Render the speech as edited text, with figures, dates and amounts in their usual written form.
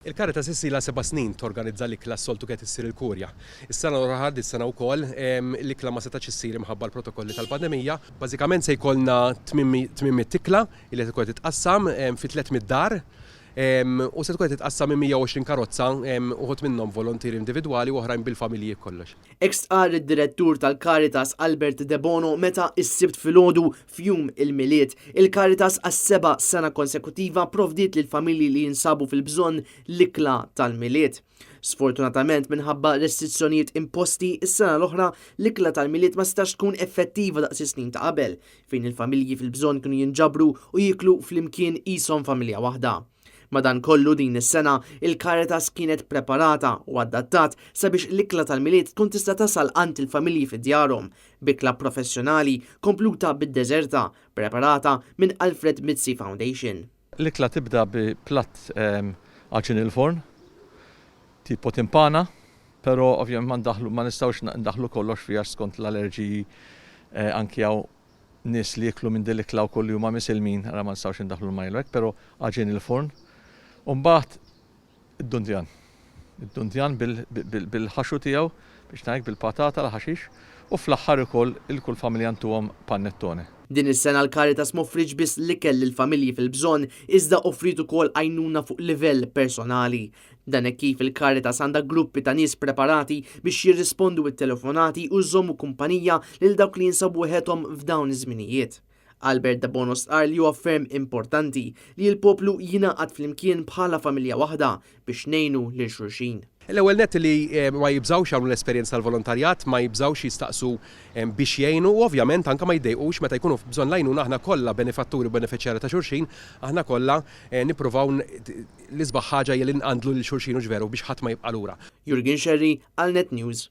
Il-Caritas issila 7 snin torganizza l-ikla s-soltu kienet issir il-Kurja. Is-sena l-oħra is-sena wkoll l-ikla ma setax issir imħabba l-protokolli tal-pandemija. Bażikament se jkollna 800 ikla li tkun titqassam fi 300 dar u se tkun titqassam 120 karozza uħud minnhom volontieri individwali u oħrajn bil-familji kollox. Qal id-direttur tal-Caritas Albert De Bono meta s-sibt filgħodu fjum il-miliet. Il-Caritas għas-7 sena konsekutiva provdiet lil familji li jinsabu fil-bżonn l-ikla tal-miliet. Sfortunatament minħabba restrizzjonijiet imposti is-sena l-oħra l-ikla tal-miliet ma stax tkun effettiva daqs is-snin ta' qabel, fejn il-familji fil-bżonn kienu jinġabru u jiklu flimkien qishom familja waħda. Madankollu din is-sena il-Caritas kienet preparata u adattat sabiex l-ikla tal-miliet tkun tista' tasal għand il-familji fid-djarhom b'ikla professjonali kompluta bid-deżerta preparata minn Alfred Mizzi Foundation. L-ikla tibda bi platt għaġin il-forn, tipo timpana, pero ovvjament ma nistgħux ndaħlu kollox fiha skont l-allerġiji anki hawn nies li jiklu minn din l-ikla wkoll huma misilmin ara ma nistgħux indaħlu l-majlek, pero għaġin il-forn. Umbaħt id-dundjan. Id-dundjan bil-ħaxu tiegħu biex ngħid bil-patata l-ħaxix u fl-aħħar ukoll il-kull familja għandhom panettone. Din is-sena l-Caritas m'offriġ biss l-ikel lill-familji fil-bżonn iżda offrit ukoll għajnuna fuq livell personali. Dan hekk kif il-Caritas għandha gruppi ta' nies preparati biex jirrispondu it-telefonati u żommu kumpanija lil dawk li jinsabu wieħedhom f'dawn iż-żminijiet. Albert De Bono qal li huwa ferm importanti li l-poplu jingħaqad flimkien bħala familja waħda biex ngħinu lil xulxin. L-ewwel nett li ma jibżawx hawn l-esperjenza tal-volontarjat, ma jibżawx jistaqsu biex jgħinu u ovvjament anke ma jdejqux meta jkunu bżonn lajnuna aħna kollha benefatturi u benefiċjarji ta' xulxin, aħna kollha nippruvaw l-isbaħ ħaġa li nqandlu lil xulxin u ġveru biex ħadd ma jibqa' lura. Jurgen Xerri għal Net News.